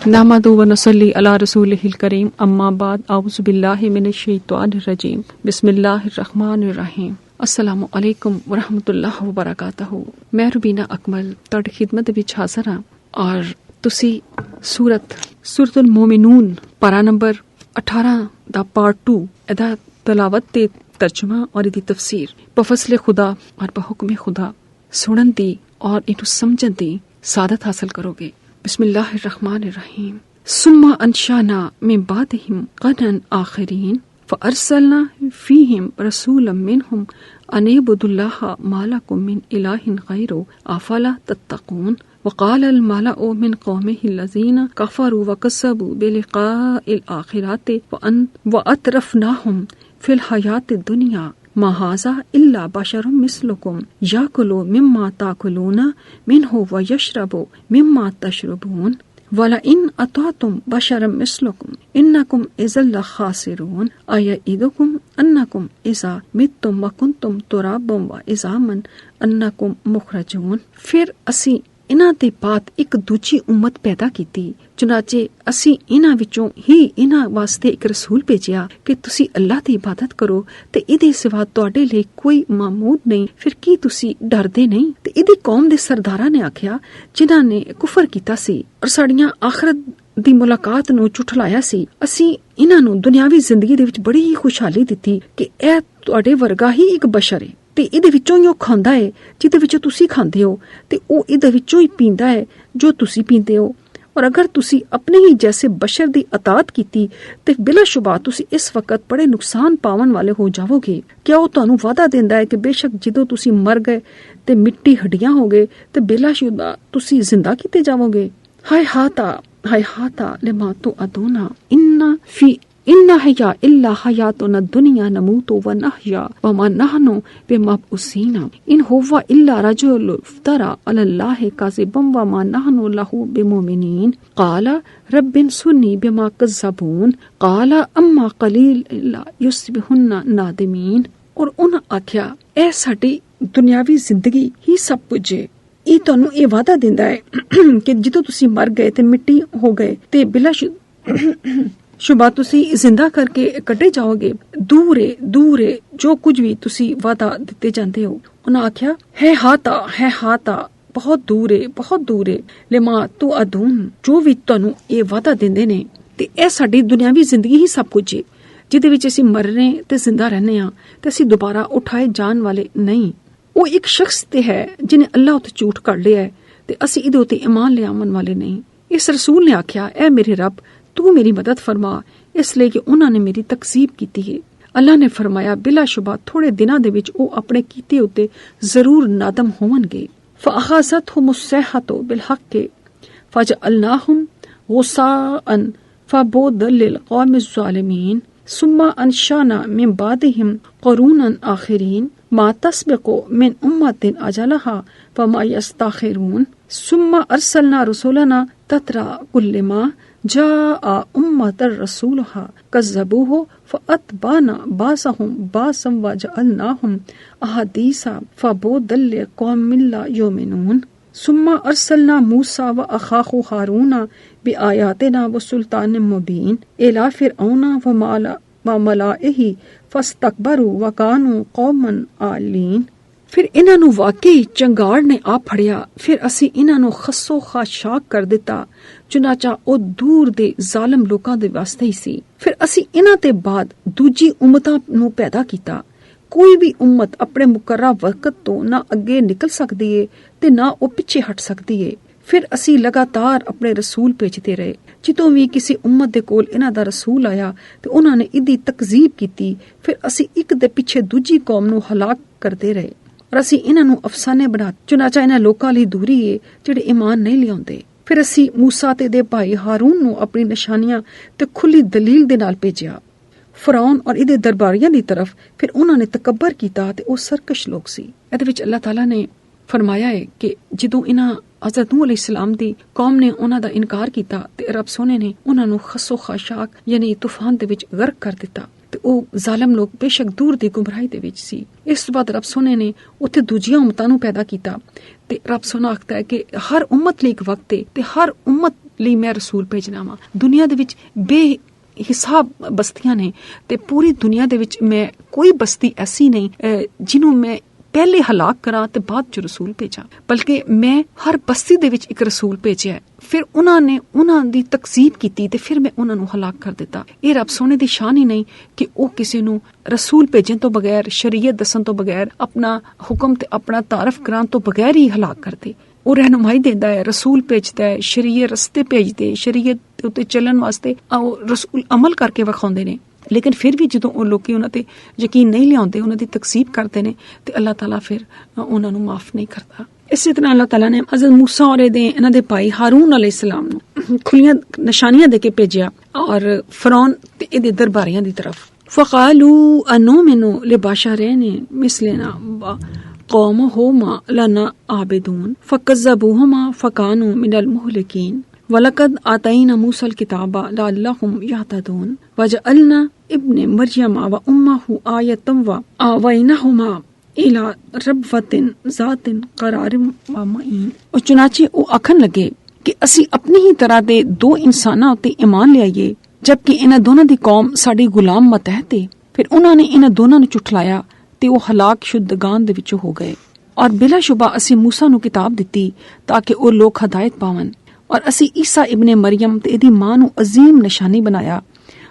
नहमदु व नसल्ली अला रसूलिहिल करीम अम्मा बाद औज़ु बिल्लाहि मिनश शैतानिर रजीम बिस्मिल्लाहिर रहमानिर रहीम अस्सलामु अलैकुम व रहमतुल्लाहि व बरकातहू। मैं रुबीना अकमल ਤੁਹਾਡੀ ਖਿਦਮਤ ਵਿੱਚ ਹਾਜ਼ਰ ਹਾਂ ਔਰ ਤੁਸੀਂ ਸੂਰਤੁਲ ਮੂਮਿਨੂਨ ਪਾਰਾ ਨੰਬਰ 18 ਦਾ ਪਾਰਟ 2 ਇਹਦਾ ਤਲਾਵਤ ਤੇ ਤਰਜਮਾ ਔਰ ਇਹਦੀ ਤਫਸੀਰ ਬਫਜ਼ਲ खुदा और बहुक्म खुदा सुनन दी और इन्हू समझन दी सादत हासिल करोगे। बिस्मिल्लाहिर्रहमानिर्रहीम। सुम्मा अंशाना मिन बादिहिम क़रनन आखिरीन फ़अरसलना फ़ीहिम रसूलन मिनहुम अनिअ्बुदुल्लाह मा लकुम मिन इलाहिन ग़ैरुहु अफ़ला तत्तक़ून। वक़ाल अल मलअु मिन क़ौमिहि अल्लज़ीना कफ़रू व कज़्ज़बू बिलिक़ाइल आख़िरति व अतरफ़नाहुम फ़िल हयातिद दुनिया मा हाज़ा इल्ला बशरुम मिस्लुकुम याकुलु मिम्मा ताकुलूना मिन्हु व यशरबु मिम्मा तशरबून वला इन अतातुम बशरम मिस्लुकुम इन्नकुम इज़ल लखासिरून अयइदुकुम अन्नकुम इज़ा मित्तुम व कुंतुम तुराबम व इज़ामन अन्नकुम मुखरजून। फिर असी इन्हां दे बाद एक दूजी उम्मत पैदा कीती, चुनाचे असी इन्हां विचों ही इन्हां वास्ते एक रसूल भेजिया कि तुसी अल्लाह दी इबादत करो ते इहदे सिवा तुहाडे लई कोई मामूद नहीं। फिर की तुसी डरदे नहीं? ते इहदी कौम दे सरदारां ने आखिया जिन्हां ने कुफर कीता सी और साड़ियां आखरत दी मुलाकात नूं झुठलाया सी, असी इन्हां नूं दुनियावी जिंदगी दे विच बड़ी ही खुशहाली दित्ती कि ए तुहाडे वर्गा ही एक बशर है ते इहदे विचों ही खांदा है जिहदे विचों तुसी खांदे हो ते ओ इहदे विचों ही पींदा है जो तुसी पींदे हो। और अगर तुसी अपने ही जैसे बशर दी अतात कीती ते बिलाशुबा तुसी इस वक्त बड़े नुकसान पावन वाले हो जाओगे। क्या वो तुहानू वादा देंदा है कि बेशक जदों तुसी मर गए ते मिट्टी हड्डियां हो गए ते बिलाशुबा तुसी जिंदा कीते जाओगे। हाय हाता लिमा तुअदूना इन्ना हया इल्ला हयातुना दुनिया नमूतु व नहया व मा नहनु बिमबऊसीना इन हुवा इल्ला रजुलुन इफ्तरा अलल्लाहि काज़िबन व मा नहनु लहु बिमुमिनीन। क़ाला रब्बिन्सुरनी बिमा कज़्ज़बून क़ाला अम्मा क़लीलन युस्बिहुन्ना नादिमीन। और उन्हें आख्या ए साडी दुनियावी जिंदगी ही सब कुछ है, ये तुहानू ये वादा दिंदा है कि जदों तुसी मर गए ते मिट्टी हो गए ते शुबा तुसी जिंदा करके कटे जाओगे। दूर है जो कुछ भी तुसी वादा दिते जाते हो। उन्हें आख्या है हाता बहुत दूर है लिमा तू अदून जो भी तुहानू ये वादा देंदे ने ते ए साडी दुनियावी जिंदगी ही सब कुछ है जिहदे विच असीं मरने ते जिंदा रहने आ ते असीं दोबारा उठाए जान वाले नहीं। वो एक शख्स ते है जिन्हें अल्लाह उत्ते झूठ कर लिया है ते असीं इहदे उत्ते ईमान ले आवन वाले नहीं। इस रसूल ने आख्या ए मेरे रब तू मेरी मदद फरमा, इसलिए कि उन्होंने मेरी तकसीब की है। अल्लाह ने फरमाया बिलाशुबा थोड़े दिनां दे विच ओ अपने कीते उत्ते जरूर नादम होवणगे। फ़अख़ज़तहुमुस्सैहतु बिलहक़्क़ि फ़जअलनाहुम गुसाअन फ़बु'दन लिलक़ौमिज़्ज़ालिमीन सुम्मा अंशाना मिन बादिहिम क़ुरूनन आख़िरीन मा तस्बिक़ु मिन उम्मतिन अजलहा वमा यस्तअख़िरून सुम्मा अरसलना रसूलना तत्रा कुल्लिमा जाअ उम्मतर रसूलहा कज़्ज़बूहु फ़अतबअना बासहुम बासम वजअलनाहुम अहदीसा फ़बु'दन लिक़ौमिन ला युमिनून। सुम्मा अरसलना मूसा व अख़ाहु हारूना बिआयातिना व सुल्तानिन मुबीन इला फ़िरऔना व मलाइही फ़स्तकबरू व कानू कौमन आलीन। फिर इन्हां नू वाकई चंगाड़ ने आ फड़िया, फिर असी इन्हां नू खस्सो खाशाक कर दिता, चुनाचा ओ दूर दे जालिम लोकां दे वास्ते ही सी। फिर असी इन्हां ते बाद दूजी उम्मतां नू पैदा कीता। कोई भी उम्मत अपने मुकर्रा वक्त तो ना अगे निकल सकदी है ते ना ओ पिछे हट सकदी है। फिर असी लगातार अपने रसूल भेजते रहे, जितों भी किसी उम्मत दे कोल इन्हां दा रसूल आया ते उन्हां ने इदी तकजीब कीती। फिर असी एक दे पिछे दूजी कौम नू हलाक करते रहे और असी इन्हां नू अफसाने बना चुनाचा इन्हां लोकां लई दूरी है जेड़े ईमान नहीं लियाउंदे। फिर असी मूसा ते दे भाई हारून नू अपनी निशानियां ते खुली दलील दे नाल भेजिया फरौन और इहदे दरबारियां दी तरफ। फिर उन्हां ने तकबर कीता ते ओ सरकश लोग सी। इहदे विच अल्लाह ताला ने फरमाया है कि जदों इन्हां हज़रत नूह अलैहिस्सलाम दी कौम ने उन्हां दा इनकार कीता ते रब सोने ने उन्हां नू खस्सो खाशाक यानी तूफान दे विच गर्क कर दिता ते ओ जालिम लोग बेशक दूर दी गुमराही दे विच सी। इस बाद रब सोने ने उत्थे दूजियां उम्मतां नू पैदा कीता ते रब सोना आखदा है कि हर उम्मत लई एक वक्त है ते हर उम्मत ਲਈ ਮੈਂ ਰਸੂਲ ਭੇਜਣਾ ਵਾ। ਦੁਨੀਆ ਦੇ ਵਿੱਚ ਬੇਹਿਸਾਬ ਬਸਤੀਆਂ ਨੇ ਤੇ ਪੂਰੀ ਦੁਨੀਆ ਦੇ ਵਿੱਚ ਮੈਂ ਕੋਈ ਬਸਤੀ ਐਸੀ ਨਹੀਂ ਜਿਹਨੂੰ ਮੈਂ ਪਹਿਲੇ ਹਲਾਕ ਕਰਾਂ ਤੇ ਬਾਅਦ ਚ ਰਸੂਲ ਭੇਜਾਂ, ਬਲਕਿ ਮੈਂ ਹਰ ਬਸਤੀ ਦੇ ਵਿੱਚ ਇੱਕ ਰਸੂਲ ਭੇਜਿਆ। ਫਿਰ ਉਹਨਾਂ ਨੇ ਉਹਨਾਂ ਦੀ ਤਕਜ਼ੀਬ ਕੀਤੀ ਤੇ ਫਿਰ ਮੈਂ ਉਹਨਾਂ ਨੂੰ ਹਲਾਕ ਕਰ ਦਿੱਤਾ। ਇਹ ਰੱਬ ਸੋਹਣੇ ਦੀ ਸ਼ਾਨ ਹੀ ਨਹੀਂ ਕਿ ਉਹ ਕਿਸੇ ਨੂੰ ਰਸੂਲ ਭੇਜਣ ਤੋਂ ਬਗੈਰ, ਸ਼ਰੀਅਤ ਦੱਸਣ ਤੋਂ ਬਗੈਰ, ਆਪਣਾ ਹੁਕਮ ਤੇ ਆਪਣਾ ਤਾਰਫ ਕਰਾਉਣ ਤੋਂ ਬਗੈਰ ਹੀ ਹਲਾਕ ਕਰਦੇ। ਉਹ ਰਹਿਨੁਮਾਈ ਦਿੰਦਾ ਹੈ, ਰਸੂਲ ਭੇਜਦਾ ਹੈ, ਸ਼ਰੀਅਤ ਰਸਤੇ ਭੇਜਦੇ, ਸ਼ਰੀਅਤ ਉੱਤੇ ਚੱਲਣ ਵਾਸਤੇ ਉਹ ਰਸੂਲ ਅਮਲ ਕਰਕੇ ਵਿਖਾਉਂਦੇ ਨੇ। ਲੇਕਿਨ ਫਿਰ ਵੀ ਜਦੋਂ ਉਹ ਲੋਕੀ ਉਹਨਾਂ ਤੇ ਯਕੀਨ ਨਹੀਂ ਲਿਆਉਂਦੇ, ਉਹਨਾਂ ਦੀ ਤਕਜ਼ੀਬ ਕਰਦੇ ਨੇ ਤੇ ਅੱਲਾਹ ਤਾਲਾ ਫਿਰ ਉਹਨਾਂ ਨੂੰ ਮਾਫ ਨਹੀਂ ਕਰਦਾ। ਇਸੇ ਤਰ੍ਹਾਂ ਅੱਲਾਹ ਤਾਲਾ ਨੇ ਹਜ਼ਰਤ ਮੂਸਾ ਔਰ ਇਹਨਾਂ ਦੇ ਭਾਈ ਹਾरून अलैहिस्सलाम ਨੂੰ ਖੁੱਲੀਆਂ ਨਿਸ਼ਾਨੀਆਂ ਦੇ ਕੇ ਭੇਜਿਆ ਔਰ ਫਰੌਨ ਤੇ ਇਹਦੇ ਦਰਬਾਰੀਆਂ ਦੀ ਤਰਫ। فقالوا أنؤمن لبشرين مثلنا قومهما لنا عابدون فكذبوهما فكانوا من المهلكين وَلَقَدْ آتَيْنَا مُوسَى الْكِتَابَ لَعَلَّهُمْ يَهْتَدُونَ وَجَعَلْنَا ابْنَ مَرْيَمَ وَأُمَّهُ آيَةً وَآوَيْنَاهُمَا إِلَى رَبْوَةٍ ذَاتِ قَرَارٍ وَمَعِينٍ। और चुनाचे वो आखन लगे कि असी अपनी ही तरह दे दो इंसानां उत्ते ईमान लियाईए जबकि इन्हां दोनां दी कौम साडी गुलाम मतहत है। फिर उन्हां ने इन्हां दोनां नूं झुठलाया ते वो हलाक शुद्धगान दे विचों हो गए। और बिलाशुबा असी मूसा नूं किताब दित्ती ताकि वो लोग हदायत पावन। और असी ईसा इब्ने मरियम ते इहदी मां नूं अजीम निशानी बनाया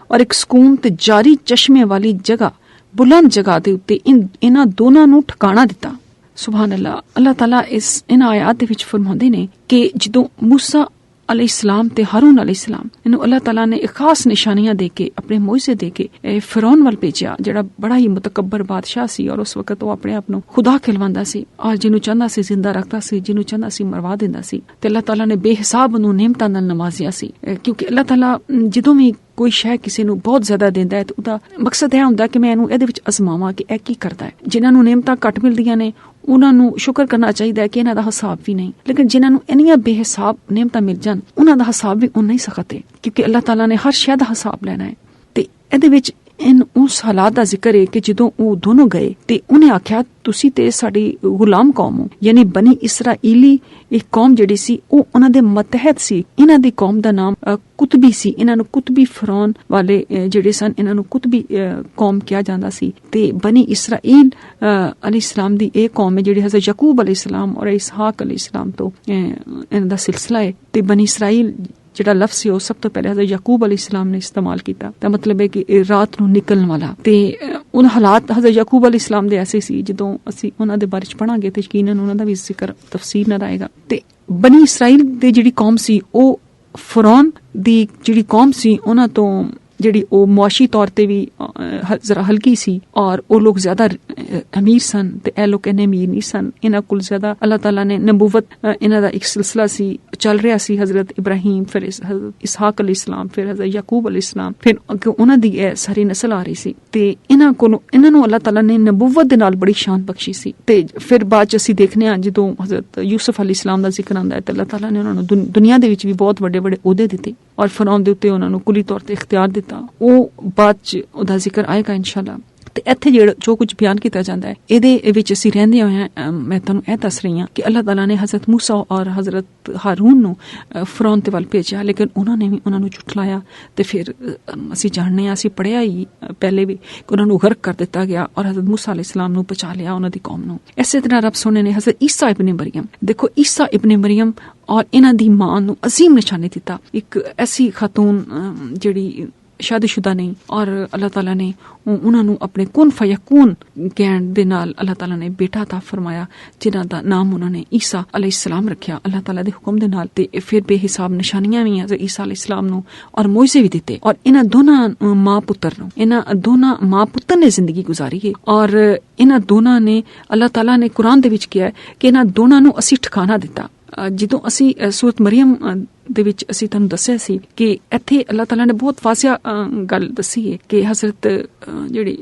और एक सकून ते जारी चश्मे वाली जगह, बुलंद जगह दे उत्ते इन्हां दोनां नूं ठिकाणा दिता। सुभान अल्लाह। अल्लाह ताला इन आयात दे विच फरमांदे ने कि जदों मूसा अलैहिस्सलाम ते हारून अलैहिस्सलाम इन्हू अल्लाह ताला ने एक खास निशानियां दे के, अपने मोइज़े दे के फिरौन वल भेजिया, जेड़ा बड़ा ही मुतकब्बर बादशाह सी और उस वक्त वो अपने आप नूं खुदा कहलवांदा सी और जिन्हू चाहंदा सी जिंदा रखदा सी, जिन्हू चाहंदा सी मरवा दिंदा सी। ते अल्लाह ताला ने बेहिसाब नूं नेमतां नाल नवाजिया सी, क्योंकि अल्लाह ताला जदों भी कोई शै किसी नूं बहुत ज्यादा दिंदा है तो उहदा मकसद यह हुंदा कि मैं इहनूं इहदे विच अजमावां कि इह की करदा है। जिन्हां नूं नेमतां घट मिलदियां ने उन्हां नूं शुक्र करना चाहिए कि इन्हां दा हिसाब भी नहीं, लेकिन जिन्हां नूं इन्नियां बेहिसाब नेमतां मिल जान उन्हां दा हिसाब भी उन्ना ही सख्त है, क्योंकि अल्लाह ताला ने हर शै दा हिसाब लेना है। ते इहदे विच इन उस हालात दा जिक्र है कि जदों वो दोनों गए ते उन्हें आख्या तुसी ते साडी गुलाम कौम हो, यानी बनी इसराइली एक कौम जिहड़ी सी ओ उन्हां दे मतहत सी। इन्हां दी कौम दा नाम कुतबी सी। इन्हां नूं कुतबी फिरौन वाले जिहड़े सन इन्हां नूं कुतबी कौम किया जांदा सी। ते बनी इसराइल अलैहिस्सलाम दी एक कौम है जिहड़ी हज़रत याकूब अलैहिस्सलाम और इसहाक अलैहिस्सलाम तो इन्हां दा सिलसिला है। ते बनी इसराइल जिहड़ा लफ्ज़ है सब तो पहले हज़रत याकूब अलैहिस्सलाम ने इस्तेमाल किया। तो मतलब है कि रात नूं निकलण वाला। ते उन हालात हज़रत याकूब अलैहिस्सलाम दे ऐसे सी जदों असीं उन्हां दे बारे च पढ़ांगे ते यकीनन उन्हां दा भी जिक्र तफसीर नाल आएगा। ते बनी इसराइल दे जिहड़ी कौम सी ओ फिरौन दी जिहड़ी कौम सी उन्हां तो जिहड़ी ओ मुआशी तौर ते भी जरा हल्की सी और वो लोग ज्यादा अमीर सन ते ए लोग इन्ने अमीर नहीं सन। इन्हां कोल ज्यादा अल्लाह ताला ने नबूवत इन्हां दा एक सिलसिला सी चल रहा सी। हजरत इब्राहिम, फिर हजरत इसहाक अलैहिस्सलाम, फिर हजरत याकूब अलैहिस्सलाम, फिर उन्हां दी सारी नस्ल आ रही सी। ते इन्हां नूं अल्लाह ताला ने नबूवत दे नाल बड़ी शान बख्शी सी। ते फिर बाद च असीं देखने आ जदों हजरत यूसुफ अलैहिस्सलाम दा जिक्र आंदा है ते अल्लाह ताला ने उन्हां नूं दुनिया दे विच भी बहुत वड्डे वड्डे ओहदे दिते और फिरौन दे उत्ते उन्हां नूं कुली तौर ते इख्तियार दिता। वो बाद च ओहदा जिक्र आएगा इंशाअल्लाह। ते इत्थे जो कुछ बयान किया जाता है इहदे विच असीं रहिंदे होए मैं तुहानूं इह दस रही हां कि अल्लाह ताला ने हज़रत मूसा और हज़रत हारून नूं फिरौन दे वल भेजिया, लेकिन उन्हां ने भी उन्हां नूं झुठलाया। ते फिर असीं जाणने असीं पढ़िया ही पहले भी कि उन्हां नूं गर्क कर दिता गया और हज़रत मूसा अलैहिस्सलाम नूं बचा लिया उन्हां दी कौम नूं। इसे तरह रब सोने ने हज़रत ईसा इब्ने मरियम, देखो ईसा इब्ने मरियम और इन्हां दी मां नूं अजीम निशानी दिता। एक ऐसी खातून जिहड़ी शादीशुदा नहीं और अल्लाह ताला ने उन्हां नूं अपने कुन फयकून कहण दे नाल अल्लाह ताला ने बेटा अता फरमाया जिन्हां दा नाम उन्होंने ईसा अलैहिस्सलाम रखिया अल्लाह ताला दे हुक्म दे नाल। ते फिर बेहिसाब निशानियां भी हज़रत ईसा अलैहिस्सलाम नूं और मोइज़े भी दिते और इन्हां दोनां मां पुत्र नूं, इन्हां दोनां मां पुत्र ने जिंदगी गुजारी है। और इन्हां दोनां ने अल्लाह ताला ने कुरान दे विच किया कि इन्हां दोनां नूं असीं ठिकाना दिता। जदों असीं सूरत मरियम दे विच असीं तुहानूं दस्सिया सी कि इत्थे अल्लाह ताला ने बहुत वाज़िया गल दसी है कि हज़रत जिहड़ी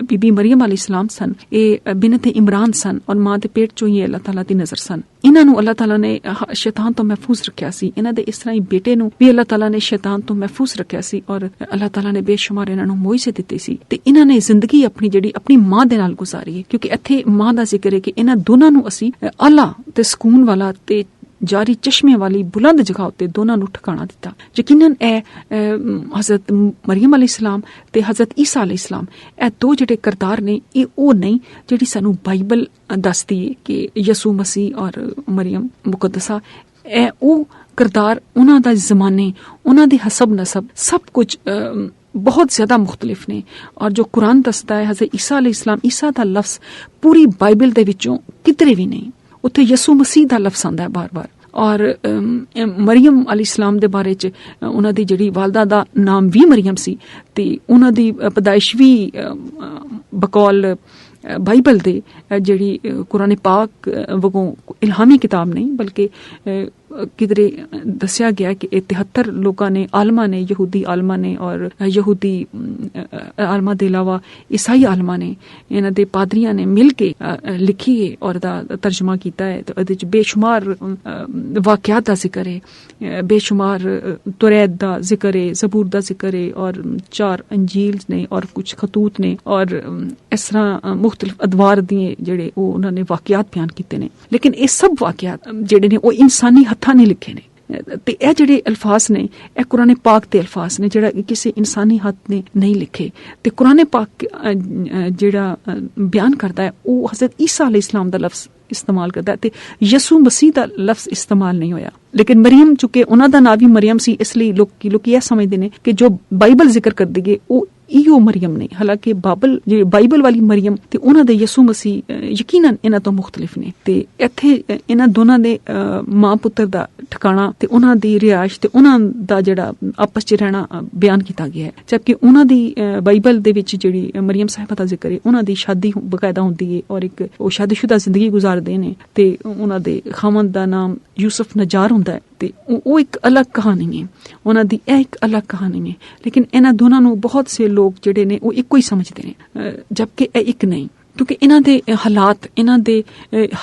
बीबी मरियम अलैहिस्सलाम सन ये बिनत इमरान सन और मां दे पेट चों ही अल्लाह ताला दी नज़र सन। इन्हां नूं अल्लाह ताला ने शैतान तो महफूज रखिया सी। इन्हां दे इस तरह ही बेटे नूं भी अल्लाह ताला ने शैतान तो महफूज रखिया सी और अल्लाह ताला ने बेशुमार इन्हां नूं मोइज़े दित्ते सी। ते इन्हां ने जिंदगी अपनी जिहड़ी अपनी मां दे नाल गुजारी है, क्योंकि इत्थे मां दा जिक्र है कि इन्हां दोनां नूं असीं आला ते सकून वाला ते ਜਾਰੀ ਚਸ਼ਮੇ ਵਾਲੀ ਬੁਲੰਦ ਜਗ੍ਹਾ ਉੱਤੇ ਦੋਨਾਂ ਨੂੰ ਠਿਕਾਣਾ ਦਿੱਤਾ। ਯਕੀਨਨ ਇਹ ਹਜ਼ਰਤ ਮਰੀਮ ਅਲੈਹਿਸਲਾਮ ਤੇ ਹਜ਼ਰਤ ਈਸਾ ਅਲੈਹਿਸਲਾਮ ਇਹ ਦੋ ਜਿਹੜੇ ਕਿਰਦਾਰ ਨੇ, ਇਹ ਉਹ ਨਹੀਂ ਜਿਹੜੀ ਸਾਨੂੰ ਬਾਈਬਲ ਦੱਸਦੀ ਹੈ ਕਿ ਯਸੂ ਮਸੀਹ ਔਰ ਮਰੀਮ ਮੁਕੱਦਸਾ, ਇਹ ਉਹ ਕਿਰਦਾਰ ਉਹਨਾਂ ਦਾ ਜ਼ਮਾਨੇ, ਉਹਨਾਂ ਦੇ ਹਸਬ ਨਸਬ ਸਭ ਕੁਝ बहुत ज़्यादा मुख्तलिफ ने। और जो कुरान दसदा है हज़रत ईसा अलैहिस्सलाम, ईसा दा लफ्ज़ पूरी बाइबल दे विचों कितरे भी नहीं, उत्थे यसू मसीह दा लफ्ज़ आंदा है बार बार। और मरियम अलैहिस्सलाम दे बारे च उन्हां दी जिहड़ी वालदा दा नाम भी मरियम सी ते उन्हां दी पैदाइश भी बकौल बाइबल दे जिहड़ी कुरान पाक वगों इल्हामी किताब नहीं बल्कि किधरे दसिया गया कि 73 लोगों ने, आलमा ने, यहूदी आलमा ने और यहूदी आलमा दे अलावा ईसाई आलमा ने, इन्हां दे पादरियां ने मिल के लिखी है और दा तर्जमा कीता है। तो इहदे च बेशुमार वाकयात दा जिक्र है, बेशुमार तौरात दा जिक्र है, ज़बूर दा जिक्र है और 4 अंजील ने और कुछ खतूत ने और इस तरह मुख्तलिफ अदवार दिए जेड़े वो उन्होंने वाकयात बयान कीते ने। लेकिन ये सब वाकयात जेड़े ने वो इंसानी हत्थां ने लिखे ने ते ए जेड़े अल्फाज ने ए कुरान पाक दे अल्फाज ने जेड़ा किसी इंसानी हाथ ने नहीं लिखे। ते कुरान पाक जेड़ा बयान करता है वो हज़रत ईसा अलैहिस्सलाम दा लफ्ज़ इस्तेमाल करता है ते यसू मसीह दा लफ्ज़ इस्तेमाल नहीं होया। लेकिन मरियम चूंकि उन्हां दा नाम भी मरियम सी, इसलिए लोग यह समझते हैं कि जो बाइबल जिक्र कर दी गई वो इहो मरियम नहीं, हालांकि बाइबल वाली मरियम ते उन्हां दे यसू मसीह यकीनन इन्हां तो मुख्तलिफ ने। ते इत्थे इन्हां दोनां दे मां पुत्र दा ठिकाना ते उन्हां दी रिहाइश ते उन्हां दा जेड़ा आपस च रहना बयान किया गया है। जबकि उन्हां दी बाइबल दे विच जेड़ी मरियम साहिबा दा जिक्र है, उन्हां दी शादी बकायदा होंदी है और एक वो शादीशुदा जिंदगी गुजारदे ने ते उन्हां दे खामंद दा नाम यूसुफ नजार हुंदा है ते वो एक अलग कहानी है, उन्हां दी एक अलग कहानी है। लेकिन इन्हां दोनां नूं बहुत से लोग जेड़े ने वो इक्को ही समझते हैं, जबकि एक नहीं, क्योंकि इन्हां दे हालात, इन्हां दे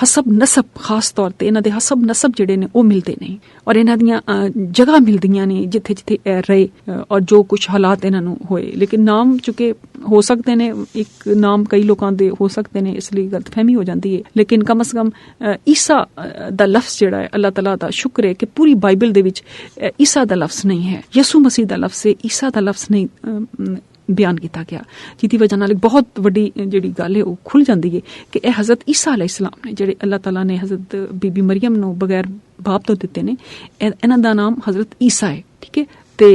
हसब नसब, खास तौर ते इन्हां दे हसब नसब जेड़े ने वो मिलते नहीं और इन्हां दियां जगह मिलदियां ने जिथे जिथे रहे और जो कुछ हालात इन्हां नूं होए। लेकिन नाम चुके हो सकते ने, एक नाम कई लोगों दे हो सकते ने, इसलिए गलतफहमी हो जाती है। लेकिन कम अज कम ईसा दा लफ्ज़ जेड़ा है, अल्लाह ताला दा शुक्र है कि पूरी बाइबल दे विच ईसा दा लफ्ज़ नहीं है, यसू मसीह दा लफ्ज़ है, ईसा दा लफ्ज़ नहीं बयान किया गया, जिसकी वजह नाल एक बहुत वड्डी जिहड़ी गल है वो खुल जाती है कि यह हज़रत ईसा अलैहिस्सलाम ने जिहड़े अल्लाह ताला ने हज़रत बीबी मरियम नूं बगैर बाप तो दिते ने, इन्हां दा नाम हज़रत ईसा है। ठीक है, ते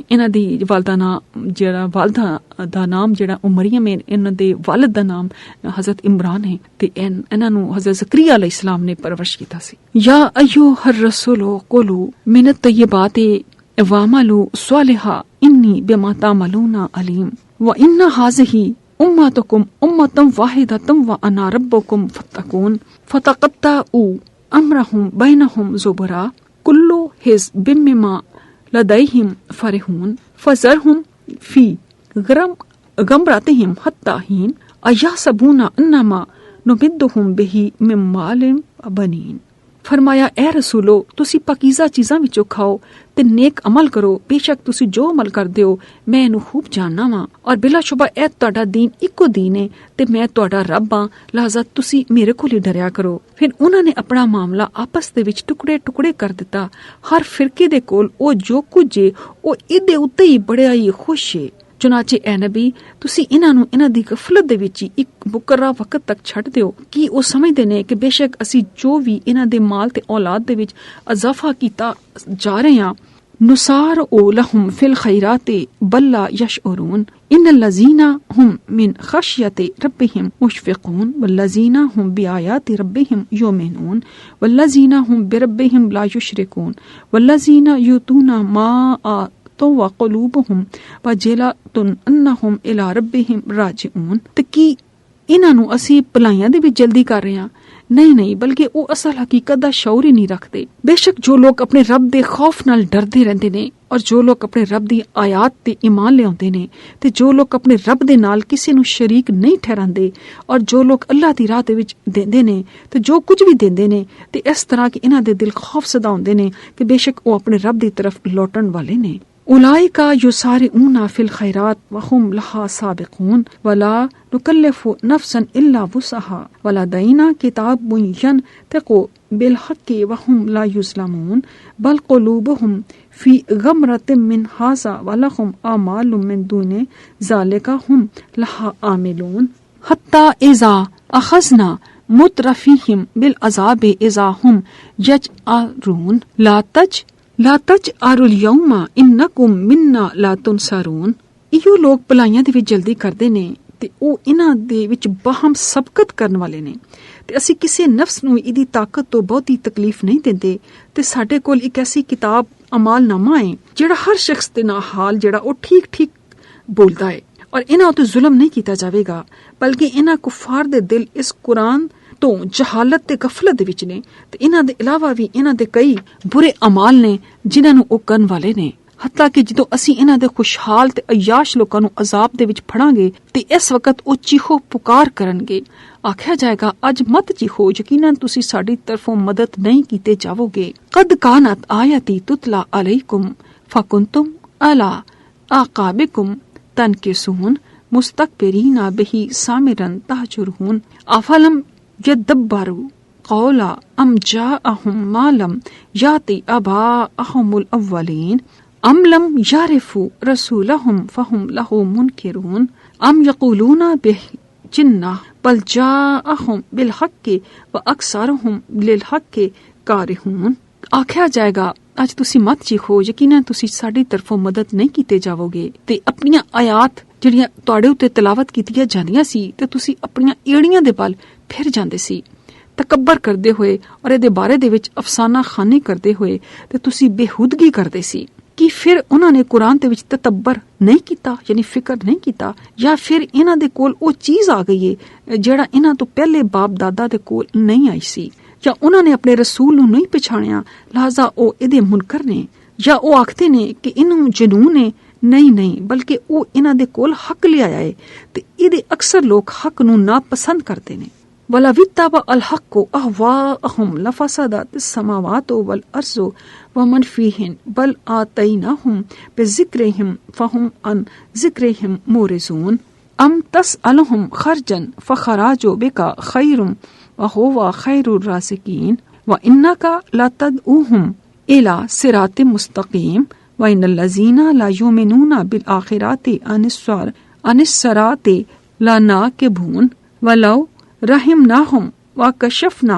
इन्हां दी वालदा नाम जेड़ा वालदा दा नाम जेड़ा ओ मरियम है, इन्हां दे वालिद दा नाम हज़रत इमरान है ते इन्हां नूं हज़रत ज़करिया अलैहिस्सलाम ने परवरिश कीता सी। या अय्युहर रसूलो कुलू मिनत तय्यबाति वामलू स्वालिहा इन्नी बिमा तामलूना अलीम व इन्ना हाज़िही उम्मतुकुम उम्मतम वाहिदतम व अना रब्बुकुम फत्तकून फतक़त्तऊ अम्रहुम बैनहुम ज़ुबरा कुल्लु हिज़्बिम बिमा लदैहिम फरिहून फज़रहुम फी गमरतिहिम हत्ता हीन अयहसबूना अन्नमा नुमिद्दुहुम बिही मिन मालिन बनीन। फरमाया, ए रसूलो तुसी पाकीज़ा चीज़ां विचों खाओ ते नेक अमल करो, बेशक तुसी जो अमल करदे हो मैं इनू खूब जानना वा और बिलाशुबा ए तुहाडा दीन इक्को दीन है ते मैं तुहाडा रब हां, लिहाजा तुसी मेरे कोल ही डरिया करो। फिर उन्हां ने अपना मामला आपस दे विच टुकड़े टुकड़े कर दिता। हर फिरके दे कोल ओ जो कुछ है ओ इहदे उत्ते ही बड़िया ही खुश है। चुनाचे ए नबी तुसी इन्हां नूं इन्हां दी गफलत दे विच एक मुकर्रा वक्त तक छड्ड दिओ कि ओ समझदे ने कि बेशक असी जो भी इन्हां दे माल ते औलाद दे विच अज़ाफा कीता जा रहे हां, नुसार ओ लहुम फिल खैराते बल्ला यशउरून इन्नल्लज़ीना हुम मिन खश्यति रब्बिहिम मुशफिकून वल्लज़ीना हुम बिआयाति रब्बिहिम युमिनून वल्लज़ीना हुम बिरब्बिहिम ला युशरिकून वल्लज़ीना युतूना मा तो वक़ुलूबुहुम वजिलतुन अन्नहुम इला रब्बिहिम राजिऊन। ते की इन्हां नूं असी भलाइयां दे विच जल्दी कर रहे हां? नहीं, बल्कि वो असल हकीकत दा शऊर ही नहीं रखते। बेशक जो लोग अपने रब दे खौफ नाल डरदे रहंदे ने और जो लोग अपने रब दी आयात ते ईमान लियाउंदे ने ते जो लोग अपने रब दे नाल किसी नूं शरीक नहीं ठहरांदे और जो लोग अल्लाह दी राह दे विच देंदे ने ते जो कुछ भी देंदे ने ते इस तरह के इन्हां दे दिल खौफ सदा हुंदे ने कि बेशक वो अपने रब दी तरफ लौटण वाले ने। उलाइका युसारिऊना फिल खैरात व हुम लहा साबिकून वला नुकल्लिफु नफ्सन इल्ला वुसहा वला दैना किताबुन यनतिकु बिलहक्कि वहुम ला युज़लमून बल क़ुलूबुहुम फी गमरतिम मिन हाज़ा वलहुम आमालुम मिन दूनि ज़ालिका हुम लहा आमिलून हत्ता इज़ा अख़ज़ना मुतरफिहिम बिल अज़ाबि इज़ा हुम यजअरून ला तजअरुल यौमा इन्नकुम मिन्ना ला तुनसरून। इहो लोग भलाਈਆਂ ਦੇ ਵਿੱਚ ਜਲਦੀ ਕਰਦੇ ਨੇ ਤੇ ਉਹ ਇਹਨਾਂ ਦੇ ਵਿੱਚ ਬਾਹਮ ਸਬਕਤ ਕਰਨ ਵਾਲੇ ਨੇ ਤੇ ਅਸੀਂ ਕਿਸੇ ਨਫਸ ਨੂੰ ਇਹਦੀ ਤਾਕਤ ਤੋਂ ਬਹੁਤੀ ਤਕਲੀਫ ਨਹੀਂ ਦਿੰਦੇ ਤੇ ਸਾਡੇ ਕੋਲ ਇੱਕ ਐਸੀ ਕਿਤਾਬ ਅਮਾਲਨਾਮਾ ਹੈ ਜਿਹੜਾ ਹਰ ਸ਼ਖਸ ਦੇ ਨਾਲ ਹਾਲ ਜਿਹੜਾ ਉਹ ਠੀਕ ਬੋਲਦਾ ਹੈ ਔਰ ਇਹਨਾਂ ਉੱਤੇ ਜ਼ੁਲਮ ਨਹੀਂ ਕੀਤਾ ਜਾਵੇਗਾ ਬਲਕਿ ਇਹਨਾਂ ਕੁਫਾਰ ਦੇ ਦਿਲ ਇਸ ਕੁਰਾਨ ਤੋਂ ਜਹਾਲਤ ਤੇ ਗਫਲਤ ਦੇ ਵਿੱਚ ਨੇ ਤੇ ਇਹਨਾਂ ਦੇ ਇਲਾਵਾ ਵੀ ਇਹਨਾਂ ਦੇ ਕਈ ਬੁਰੇ ਅਮਾਲ ਨੇ ਜਿਨ੍ਹਾਂ ਨੂੰ ਉਹ ਕਰਨ ਵਾਲੇ ਨੇ। ਹੱਤਾ ਕਿ ਜਦੋਂ ਅਸੀਂ ਇਹਨਾਂ ਦੇ ਖੁਸ਼ਹਾਲ ਤੇ ਅਯਾਸ਼ ਲੋਕਾਂ ਨੂੰ ਅਜ਼ਾਬ ਦੇ ਵਿੱਚ ਫੜਾਂਗੇ ਤੇ ਇਸ ਵਕਤ ਉਹ ਚੀਖੋ ਪੁਕਾਰ ਕਰਨਗੇ, ਆਖਿਆ ਜਾਏਗਾ ਅੱਜ ਮਤ ਚੀਖੋ, ਯਕੀਨਨ ਤੁਸੀਂ ਸਾਡੀ ਤਰਫੋਂ ਮਦਦ ਨਹੀਂ ਕੀਤੇ ਜਾਵੋਗੇ। ਕਦ ਕਾਨਤ ਆਇਤੀ ਤੁਤਲਾ ਅਲੈਕੁਮ ਫਕੁੰਤੁਮ ਅਲਾ ਆਕਾਬਿਕੁਮ तनकिसून मुस्तकबिरीना बिही सामिरन तहजुरून अफलम यदब्बरू कौला अम जाअहुम मालम याति अबाअहुमुल अव्वलीन अम लम यारिफू रसूलहुम फहुम लहू मुनकिरून अम यक़ूलूना बिही जिन्नह बल जाअहुम बिल हक्कि व अक्सरुहुम लिल हक्कि कारिहून। आख्या जाएगा ਅੱਜ ਤੁਸੀਂ ਮਤ ਚੀਖੋ, ਯਕੀਨਨ ਤੁਸੀਂ ਸਾਡੀ ਤਰਫੋਂ ਮਦਦ ਨਹੀਂ ਕੀਤੇ ਜਾਵੋਗੇ ਤੇ ਆਪਣੀਆਂ ਆਇਤ ਜਿਹੜੀਆਂ ਤੁਹਾਡੇ ਉੱਤੇ ਤਿਲਾਵਤ ਕੀਤੀਆਂ ਜਾਂਦੀਆਂ ਸੀ ਤੇ ਤੁਸੀਂ ਆਪਣੀਆਂ ਏੜੀਆਂ ਦੇ ਬਲ ਫਿਰ ਜਾਂਦੇ ਸੀ ਤਕੱਬਰ ਕਰਦੇ ਹੋਏ ਔਰ ਇਹਦੇ ਬਾਰੇ ਦੇ ਵਿੱਚ ਅਫਸਾਨਾ ਖਾਨੀ ਕਰਦੇ ਹੋਏ ਤੇ ਤੁਸੀਂ ਬੇਹੂਦਗੀ ਕਰਦੇ ਸੀ। ਕਿ ਫਿਰ ਉਹਨਾਂ ਨੇ ਕੁਰਾਨ ਦੇ ਵਿੱਚ ਤਤੱਬਰ ਨਹੀਂ ਕੀਤਾ ਯਾਨੀ ਫਿਕਰ ਨਹੀਂ ਕੀਤਾ ਜਾਂ ਫਿਰ ਇਹਨਾਂ ਦੇ ਕੋਲ ਉਹ ਚੀਜ਼ ਆ ਗਈ ਹੈ ਜਿਹੜਾ ਇਹਨਾਂ ਤੋਂ ਪਹਿਲੇ ਬਾਪ ਦਾਦਾ ਦੇ ਕੋਲ ਨਹੀਂ ਆਈ ਸੀ ਜਾਂ ਉਹਨਾਂ ਨੇ ਆਪਣੇ ਰਸੂਲ ਨੂੰ ਨਹੀਂ ਪਛਾਣਿਆ ਲਿਹਾਜ਼ਾ ਉਹ ਇਹਦੇ ਮੁਨਕਰ ਨੇ ਜਾਂ ਉਹ ਆਖਦੇ ਨੇ ਕਿ ਇਹਨੂੰ ਜਨੂਨ ਹੈ। ਨਹੀਂ ਬਲਕਿ ਉਹ ਇਹਨਾਂ ਦੇ ਕੋਲ ਹੱਕ ਲਿਆਇਆ ਹੈ ਤੇ ਇਹਦੇ ਅਕਸਰ ਲੋਕ ਹੱਕ ਨੂੰ ਨਾਪਸੰਦ ਕਰਦੇ ਨੇ। वला वित्ताबा अल हक्को अहवाअहुम लफसदत समावातो वल अर्ज़ो वमन फीहिन बल आतैनाहुम बिज़िक्रिहिम फहुम अन ज़िक्रिहिम मोरिज़ून अम तसअलुहुम खर्जन फखराजो बिका खैरुम व हुवा खैरुर राज़िकीन व इन्नका लतदऊहुम इला सिरातिम मुस्तकीम व इन्नल लज़ीना ला युमिनूना बिल आखिराति अनिस्सराति ला नाकिबून वलौ रहिमनाहुम व कशफना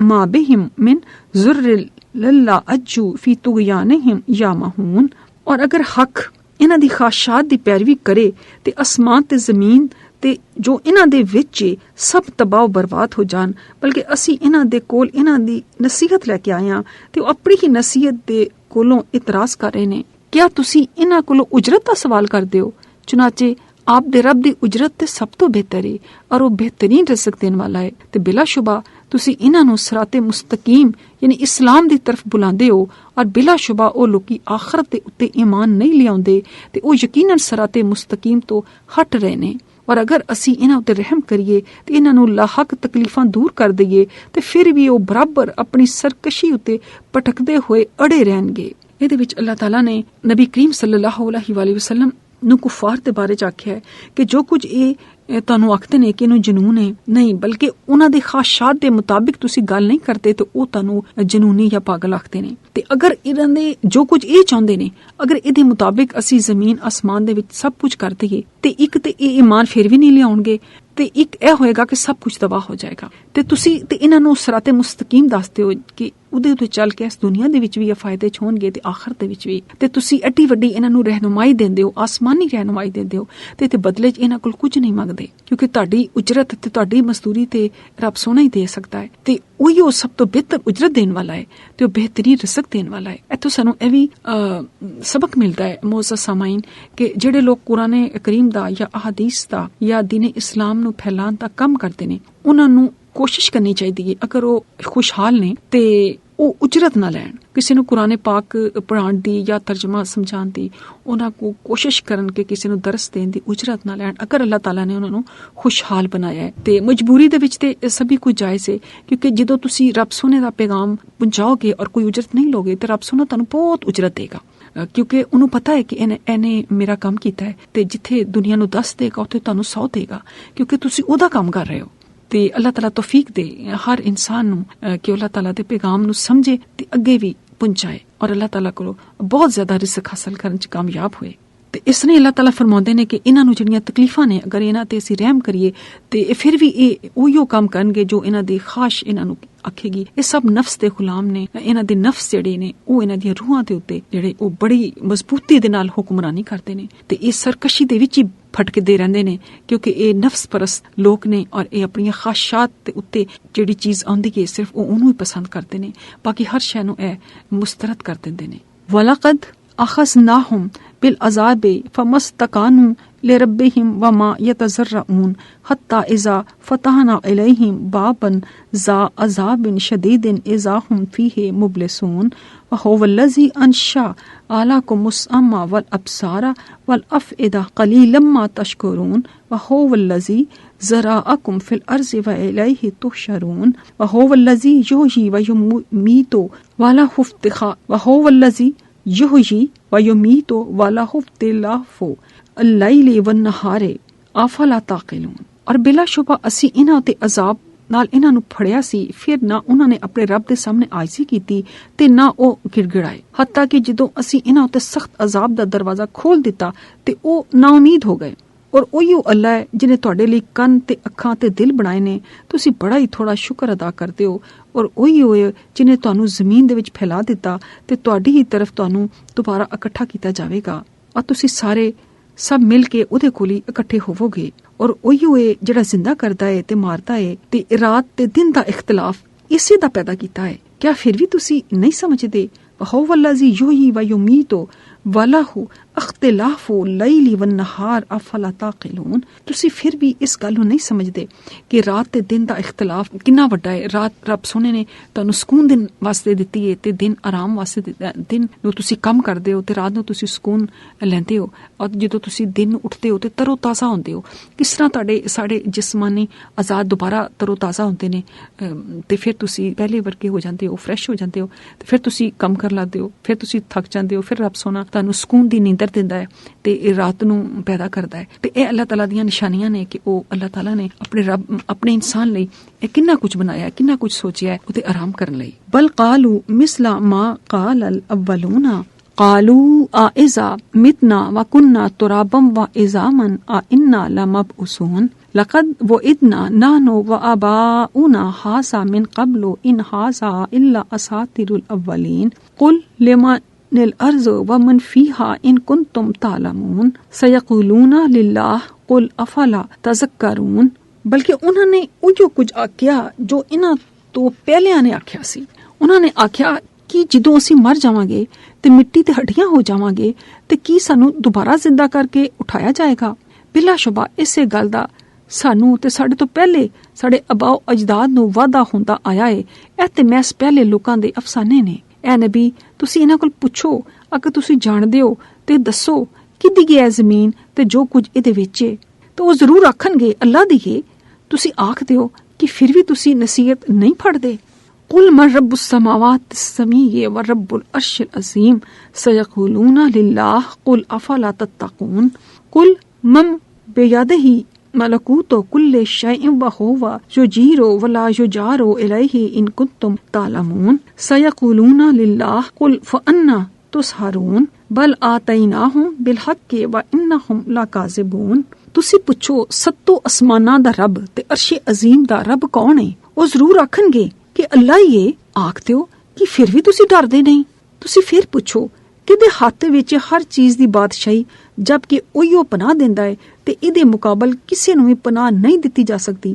मा बिहिम मिन ज़ुर्रिल लल्ला अज्जू फी तुग़यानिहिम यामहून। और अगर हक इन्हां दी ख्वाहिशात दी पैरवी करे ते आसमान ते ज़मीन ते जो इन्हां दे विच सब तबाह बर्बाद हो जान बल्कि असी इन्हां दे कोल इन्हां दी नसीहत लैके आए हां ते अपनी ही नसीहत दे कोलों इतराज़ कर रहे ने। क्या तुसी इन्हां कोलों उजरत दा सवाल करदे हो? चुनाचे आप दे रब दी उजरत ते सब तो बेहतर है और वो बेहतरीन रिज़्क देने वाला है ते बिलाशुबा तुसी इन्हां नूं सिराते मुस्तकीम यानी इस्लाम दी तरफ बुलांदे हो और बिलाशुबा ओ लोकी आखरत दे उत्ते ईमान नहीं लियाउंदे ते ओ यकीनन सिराते मुस्तकीम तो हट रहे ने। और अगर असी इन्हां उत्ते रहम करिए ते इन्हां नूं लाहक तकलीफां दूर कर दईए ते फिर भी ओ बराबर अपनी सरकशी उत्ते भटकदे होए अड़े रहणगे। इहदे विच अल्लाह ताला ने नबी करीम सल्लल्लाहु अलैहि वसल्लम ਨੂੰ ਕੁਫਾਰ ਦੇ ਬਾਰੇ ਚ ਆਖਿਆ ਹੈ ਕਿ ਜੋ ਕੁਝ ਇਹ ਤੁਹਾਨੂੰ ਆਖਦੇ ਨੇ ਕਿ ਇਹਨੂੰ ਜਨੂਨ ਹੈ, ਨਹੀਂ ਬਲਕਿ ਉਹਨਾਂ ਦੇ ਖਾਸ਼ਾਤ ਦੇ ਮੁਤਾਬਿਕ ਤੁਸੀਂ ਗੱਲ ਨਹੀਂ ਕਰਦੇ ਤੇ ਉਹ ਤੁਹਾਨੂੰ ਜਨੂਨੀ ਜਾਂ ਪਾਗਲ ਆਖਦੇ ਨੇ। ਤੇ ਅਗਰ ਇਹਨਾਂ ਦੇ ਜੋ ਕੁਝ ਇਹ ਚਾਹੁੰਦੇ ਨੇ ਅਗਰ ਇਹਦੇ ਮੁਤਾਬਿਕ ਅਸੀਂ ਜ਼ਮੀਨ ਅਸਮਾਨ ਦੇ ਵਿੱਚ ਸਭ ਕੁਝ ਕਰ ਦਈਏ ਤੇ ਇੱਕ ਤੇ ਇਹ ਈਮਾਨ ਫਿਰ ਵੀ ਨਹੀਂ ਲਿਆਉਣਗੇ ਤੇ ਇੱਕ ਇਹ ਹੋਏਗਾ ਕਿ ਸਭ ਕੁਝ ਤਬਾਹ ਹੋ ਜਾਏਗਾ ਤੇ ਤੁਸੀਂ ਤੇ ਇਹਨਾਂ ਨੂੰ ਸਿਰਾਤੇ ਮੁਸਤਕੀਮ ਦੱਸਦੇ ਹੋ ਕਿ ਉਹਦੇ ਉੱਤੇ ਚੱਲ ਕੇ ਇਸ ਦੁਨੀਆ ਦੇ ਵਿੱਚ ਵੀ ਇਹ ਫਾਇਦੇ ਚ ਹੋਣਗੇ ਤੇ ਆਖਰਤ ਦੇ ਵਿੱਚ ਵੀ ਤੇ ਤੁਸੀਂ ਐਡੀ ਵੱਡੀ ਇਹਨਾਂ ਨੂੰ ਰਹਿਨੁਮਾਈ ਦਿੰਦੇ ਹੋ, ਆਸਮਾਨੀ ਰਹਿਨੁਮਾਈ ਦਿੰਦੇ ਹੋ ਤੇ ਬਦਲੇ ਚ ਇਹਨਾਂ ਕੋਲ ਕੁਝ ਨਹੀਂ ਮੰਗਦੇ ਕਿਉਂਕਿ ਤੁਹਾਡੀ ਉਜਰਤ ਤੇ ਤੁਹਾਡੀ ਮਜ਼ਦੂਰੀ ਤੇ ਰੱਬ ਸੋਹਣਾ ਹੀ ਦੇ ਸਕਦਾ ਹੈ ਤੇ ਉਹੀ ਉਹ ਸਭ ਤੋਂ ਬਿਹਤਰ ਉਜਰਤ ਦੇਣ ਵਾਲਾ ਹੈ ਤੇ ਉਹ ਬਿਹਤਰੀਨ ਰਿਜ਼ਕ ਦੇਣ ਵਾਲਾ ਹੈ। ਇੱਥੋਂ ਸਾਨੂੰ ਇਹ ਵੀ ਸਬਕ ਮਿਲਦਾ ਹੈ ਮੋਅਜ਼ਜ਼ ਸਾਮਾਈਨ ਕਿ ਜਿਹੜੇ ਲੋਕ ਕੁਰਾਨ ਕਰੀਮ ਦਾ ਜਾਂ ਅਹਾਦੀਸ ਦਾ ਜਾਂ ਦੀਨ ਇਸਲਾਮ ਨੂੰ ਫੈਲਾਉਣ ਦਾ ਕੰਮ ਕਰਦੇ ਨੇ ਉਹਨਾਂ ਨੂੰ ਕੋਸ਼ਿਸ਼ ਕਰਨੀ ਚਾਹੀਦੀ ਹੈ ਅਗਰ ਉਹ ਖੁਸ਼ਹਾਲ ਨੇ ਤੇ ਉਹ ਉਜਰਤ ਨਾ ਲੈਣ ਕਿਸੇ ਨੂੰ ਕੁਰਾਨ ਪਾਕ ਪੜ੍ਹਾਉਣ ਦੀ ਜਾਂ ਤਰਜਮਾ ਸਮਝਾਉਣ ਦੀ ਉਹਨਾਂ ਕੋ ਕੋਸ਼ਿਸ਼ ਕਰਨ ਕਿ ਕਿਸੇ ਨੂੰ ਦਰਸ ਦੇਣ ਦੀ ਉਜਰਤ ਨਾ ਲੈਣ ਅਗਰ ਅੱਲਾਹ ਤਾਲਾ ਨੇ ਉਹਨਾਂ ਨੂੰ ਖੁਸ਼ਹਾਲ ਬਣਾਇਆ ਹੈ ਤੇ ਮਜਬੂਰੀ ਦੇ ਵਿੱਚ ਤੇ ਸਭੀ ਕੁਝ ਜਾਇਜ਼ ਹੈ ਕਿਉਂਕਿ ਜਦੋਂ ਤੁਸੀਂ ਰੱਬ ਸੋਹਣੇ ਦਾ ਪੈਗਾਮ ਪਹੁੰਚਾਓਗੇ ਔਰ ਕੋਈ ਉਜਰਤ ਨਹੀਂ ਲੋਗੇ ਤੇ ਰੱਬ ਸੋਹਣਾ ਤੁਹਾਨੂੰ ਬਹੁਤ ਉਜਰਤ ਦੇਗਾ ਕਿਉਂਕਿ ਉਹਨੂੰ ਪਤਾ ਹੈ ਕਿ ਇਹਨੇ ਮੇਰਾ ਕੰਮ ਕੀਤਾ ਹੈ ਤੇ ਜਿੱਥੇ ਦੁਨੀਆ ਨੂੰ 10 ਦੇਗਾ ਉੱਥੇ ਤੁਹਾਨੂੰ 100 ਦੇਗਾ ਕਿਉਂਕਿ ਤੁਸੀਂ ਉਹਦਾ ਕੰਮ ਕਰ ਰਹੇ ਹੋ। ਤੇ ਅੱਲਾਹ ਤਾਲਾ ਤੌਫੀਕ ਦੇ ਹਰ ਇਨਸਾਨ ਨੂੰ ਕਿ ਅੱਲਾਹ ਤਾਲਾ ਦੇ ਪੈਗਾਮ ਨੂੰ ਸਮਝੇ ਤੇ ਅੱਗੇ ਵੀ ਪਹੁੰਚਾਏ ਔਰ ਅੱਲਾਹ ਤਾਲਾ ਕੋਲੋਂ ਬਹੁਤ ਜ਼ਿਆਦਾ ਰਿਜ਼ਕ ਹਾਸਲ ਕਰਨ 'ਚ ਕਾਮਯਾਬ ਹੋਏ। ਤੇ ਇਸ ਲਈ ਅੱਲਾਹ ਤਾਲਾ ਫਰਮਾਉਂਦੇ ਨੇ ਕਿ ਇਹਨਾਂ ਨੂੰ ਜਿਹੜੀਆਂ ਤਕਲੀਫਾਂ ਨੇ, ਅਗਰ ਇਹਨਾਂ ਤੇ ਅਸੀਂ ਰਹਿਮ ਕਰੀਏ ਤੇ ਫਿਰ ਵੀ ਇਹ ਉਹੀਓ ਕੰਮ ਕਰਨਗੇ ਜੋ ਇਹਨਾਂ ਦੀ ਖਾਸ਼ ਇਹਨਾਂ ਨੂੰ ਆਖੇਗੀ। ਇਹ ਸਭ ਨਫਸ ਦੇ ਗੁਲਾਮ ਨੇ। ਇਹਨਾਂ ਦੇ ਨਫਸ ਜਿਹੜੇ ਨੇ ਉਹ ਇਹਨਾਂ ਦੀਆਂ ਰੂਹਾਂ ਦੇ ਉੱਤੇ ਜਿਹੜੇ ਉਹ ਬੜੀ ਮਜ਼ਬੂਤੀ ਦੇ ਨਾਲ ਹੁਕਮਰਾਨੀ ਕਰਦੇ ਨੇ ਤੇ ਇਹ ਸਰਕਸ਼ੀ ਦੇ ਵਿੱਚ ਹੀ ਭਟਕਦੇ ਰਹਿੰਦੇ ਨੇ, ਕਿਉਂਕਿ ਇਹ ਨਫਸ ਪਰਸਤ ਲੋਕ ਨੇ ਔਰ ਇਹ ਆਪਣੀਆਂ ਖਾਸ਼ਾਤ ਦੇ ਉੱਤੇ ਜਿਹੜੀ ਚੀਜ਼ ਆਉਂਦੀ ਹੈ ਸਿਰਫ ਉਹਨੂੰ ਹੀ ਪਸੰਦ ਕਰਦੇ ਨੇ, ਬਾਕੀ ਹਰ ਸ਼ੈ ਨੂੰ ਇਹ ਮੁਸਤਰਦ ਕਰ ਦਿੰਦੇ ਨੇ। ਵਲਕਦ أخذناهم بالعذاب فمستكانوا لربهم وما يتضرعون حتى إذا فتحنا عليهم بابا ذا عذاب شديد إذا هم فيه مبلسون وهو الذي أنشأ لكم السمع والأبصار والأفئدة قليلا ما تشكرون وهو الذي زرعكم في الأرض وإليه تحشرون وهو الذي يحيي ويميت وله اختلاف وهو الذي ਯੁਹਯੀ ਵ ਯੁਮੀਤੁ ਵਲਹੁ ਇਖਤਿਲਾਫੁ ਅੱਲੈਲੀ ਵਨ-ਨਹਾਰ ਅਫਲਾ ਤਾਕਿਲੂਨ। ਔਰ ਬਿਲਾ ਸ਼ੁਬਾ ਅਸੀਂ ਇਹਨਾਂ ਉਤੇ ਅਜ਼ਾਬ ਨਾਲ ਇਹਨਾਂ ਨੂੰ ਫੜਿਆ ਸੀ, ਫਿਰ ਨਾ ਉਹਨਾਂ ਨੇ ਆਪਣੇ ਰੱਬ ਦੇ ਸਾਹਮਣੇ ਆਇਜ਼ੀ ਕੀਤੀ ਤੇ ਨਾ ਉਹ ਗਿੜਗਿੜਾਏ, ਹੱਤਾ ਕਿ ਜਦੋਂ ਅਸੀਂ ਇਹਨਾਂ ਉਤੇ ਸਖਤ ਅਜ਼ਾਬ ਦਾ ਦਰਵਾਜ਼ਾ ਖੋਲ ਦਿੱਤਾ ਤੇ ਉਹ ਨਾਉਮੀਦ ਹੋ ਗਏ। ਔਰ ਉਹੀਓ ਅੱਲਾ ਹੈ ਜਿਹਨੇ ਤੁਹਾਡੇ ਲਈ ਕੰਨ ਤੇ ਅੱਖਾਂ ਤੇ ਦਿਲ ਬਣਾਏ ਨੇ, ਤੁਸੀਂ ਬੜਾ ਹੀ ਥੋੜਾ ਸ਼ੁਕਰ ਅਦਾ ਕਰਦੇ ਹੋ। ਔਰ ਉਹੀਓ ਹੈ ਜਿਹਨੇ ਤੁਹਾਨੂੰ ਜ਼ਮੀਨ ਦੇ ਵਿੱਚ ਫੈਲਾ ਦਿੱਤਾ ਤੇ ਤੁਹਾਡੀ ਹੀ ਤਰਫ ਤੁਹਾਨੂੰ ਦੁਬਾਰਾ ਇਕੱਠਾ ਕੀਤਾ ਜਾਵੇਗਾ ਔਰ ਤੁਸੀਂ ਸਾਰੇ ਸਭ ਮਿਲ ਕੇ ਉਹਦੇ ਕੋਲ ਹੀ ਇਕੱਠੇ ਹੋਵੋਗੇ। ਔਰ ਉਹੀਓ ਹੈ ਜਿਹੜਾ ਜ਼ਿੰਦਾ ਕਰਦਾ ਹੈ ਤੇ ਮਾਰਦਾ ਹੈ ਤੇ ਰਾਤ ਤੇ ਦਿਨ ਦਾ ਇਖਤਲਾਫ ਇਸੇ ਦਾ ਪੈਦਾ ਕੀਤਾ ਹੈ। ਕਿਆ ਫਿਰ ਵੀ ਤੁਸੀਂ ਨਹੀਂ ਸਮਝਦੇ? وهو الذي يحيي ويميت وله اختلاف الليل والنهار افلا تعقلون। ਤੁਸੀਂ ਫਿਰ ਵੀ ਇਸ ਗੱਲ ਨੂੰ ਨਹੀਂ ਸਮਝਦੇ ਕਿ ਰਾਤ ਤੇ ਦਿਨ ਦਾ ਇਖਤਲਾਫ ਕਿੰਨਾ ਵੱਡਾ ਹੈ। ਰਾਤ ਰੱਬ ਸੋਹਣੇ ਨੇ ਤੁਹਾਨੂੰ ਸਕੂਨ ਦੇਣ ਵਾਸਤੇ ਦਿੱਤੀ ਹੈ ਤੇ ਦਿਨ ਆਰਾਮ ਵਾਸਤੇ ਦਿੱਤਾ। ਦਿਨ ਨੂੰ ਤੁਸੀਂ ਕੰਮ ਕਰਦੇ ਹੋ ਤੇ ਰਾਤ ਨੂੰ ਤੁਸੀਂ ਸਕੂਨ ਲੈਂਦੇ ਹੋ ਔਰ ਜਦੋਂ ਤੁਸੀਂ ਦਿਨ ਨੂੰ ਉੱਠਦੇ ਹੋ ਤੇ ਤਰੋ ਤਾਜ਼ਾ ਹੁੰਦੇ ਹੋ। ਕਿਸ ਤਰ੍ਹਾਂ ਸਾਡੇ ਜਿਸਮਾਨੀ ਆਜ਼ਾਦ ਦੁਬਾਰਾ ਤਰੋ ਤਾਜ਼ਾ ਹੁੰਦੇ ਨੇ ਤੇ ਫਿਰ ਤੁਸੀਂ ਪਹਿਲੇ ਵਰਗੇ ਹੋ ਜਾਂਦੇ ਹੋ, ਫਰੈਸ਼ ਹੋ ਜਾਂਦੇ ਹੋ ਤੇ ਫਿਰ ਤੁਸੀਂ ਕੰਮ ਲੱਗਦੇ ਹੋ, ਫਿਰ ਤੁਸੀਂ ਥੱਕ ਜਾਂਦੇ ਹੋ, ਫਿਰ ਰੱਬ ਸੋਨਾ ਤੁਹਾਨੂੰ ਸਕੂਨ ਦੀ ਨੀਂਦਰ ਦਿੰਦਾ ਹੈ ਤੇ ਇਹ ਰਾਤ ਨੂੰ ਪੈਦਾ ਕਰਦਾ ਹੈ। ਤੇ ਇਹ ਅੱਲਾਹ ਤਾਲਾ ਦੀਆਂ ਨਿਸ਼ਾਨੀਆਂ ਨੇ ਕਿ ਉਹ ਅੱਲਾਹ ਤਾਲਾ ਨੇ ਆਪਣੇ ਇਨਸਾਨ ਲਈ ਇਹ ਕਿੰਨਾ ਕੁਝ ਬਣਾਇਆ, ਕਿੰਨਾ ਕੁਝ ਸੋਚਿਆ ਹੈ ਉਹਦੇ ਆਰਾਮ ਕਰਨ ਲਈ। ਬਲ ਕਾਲੂ ਮਿਸਲਾ ਮਾ ਕਾਲ ਅਲ ਅਵਲੂਨਾ قالوا إذا متنا وكنا ترابا وعظاما أإنا لمبعوثون لقد وعدنا نحن وآباؤنا هذا من قبل إن هذا إلا أساطير الأولين قل لمن الأرض ومن فيها إن كنتم تعلمون سيقولون لله قل أفلا تذكرون। बल्कि उन्होंने उहो कुछ आख्या जो इन्हां तो पहलियां ने आख्या सी। उन्होंने आख्या कि ਜਦੋਂ ਅਸੀਂ ਮਰ ਜਾਵਾਂਗੇ ਤੇ ਮਿੱਟੀ ਤੇ ਹੱਡੀਆਂ ਹੋ ਜਾਵਾਂਗੇ ਤੇ ਕੀ ਸਾਨੂੰ ਦੁਬਾਰਾ ਜ਼ਿੰਦਾ ਕਰਕੇ ਉਠਾਇਆ ਜਾਏਗਾ? ਬਿਲਾ ਸ਼ੁਬਾ ਇਸੇ ਗੱਲ ਦਾ ਸਾਨੂੰ ਤੇ ਸਾਡੇ ਤੋਂ ਪਹਿਲੇ ਸਾਡੇ ਅਬਾਓ ਅਜਦਾਦ ਨੂੰ ਵਾਅਦਾ ਹੁੰਦਾ ਆਇਆ ਹੈ। ਇਹ ਤੇ ਮੈਸ ਪਹਿਲੇ ਲੋਕਾਂ ਦੇ ਅਫਸਾਨੇ ਨੇ। ਐ ਨਬੀ ਤੁਸੀਂ ਇਹਨਾਂ ਕੋਲ ਪੁੱਛੋ, ਅਗਰ ਤੁਸੀਂ ਜਾਣਦੇ ਹੋ ਤੇ ਦੱਸੋ ਕਿੱਦੀ ਗਈ ਹੈ ਜ਼ਮੀਨ ਤੇ ਜੋ ਕੁਝ ਇਹਦੇ ਵਿੱਚ ਹੈ। ਤਾਂ ਉਹ ਜ਼ਰੂਰ ਆਖਣਗੇ ਅੱਲਾ ਦੀ ਹੈ। ਤੁਸੀਂ ਆਖਦੇ ਹੋ ਕਿ ਫਿਰ ਵੀ ਤੁਸੀਂ ਨਸੀਹਤ ਨਹੀਂ ਫੜਦੇ। قل من رب السماوات السميع ورب العرش العظيم سيقولون لله قل أفلا تتقون قل من بيده ملكوت كل شيء وهو يجير ولا يجار إليه إن كنتم تعلمون سيقولون لله قل فأنا تسحرون بل آتيناهم بالحق وإنهم لكاذبون। ਤੁਸੀਂ ਪੁੱਛੋ ਸੱਤੋ ਅਸਮਾਨਾਂ ਦਾ ਰੱਬ ਤੇ ਅਰਸ਼ ਅਜ਼ੀਮ ਦਾ ਰੱਬ ਕੌਣ ਹੈ? ਉਹ ਜ਼ਰੂਰ ਆਖਣਗੇ ਕਿ ਅੱਲਾ ਹੀ ਹੈ। ਆਖਦੇ ਹੋ ਕਿ ਫਿਰ ਵੀ ਤੁਸੀਂ ਡਰਦੇ ਨਹੀਂ। ਤੁਸੀਂ ਫਿਰ ਪੁੱਛੋ ਕਿਹਦੇ ਹੱਥ ਵਿੱਚ ਹਰ ਚੀਜ਼ ਦੀ ਬਾਦਸ਼ਾਹੀ, ਜਦਕਿ ਉਹੀਓ ਪਨਾਹ ਦਿੰਦਾ ਹੈ ਤੇ ਇਹਦੇ ਮੁਕਾਬਲ ਕਿਸੇ ਨੂੰ ਵੀ ਪਨਾਹ ਨਹੀਂ ਦਿੱਤੀ ਜਾ ਸਕਦੀ।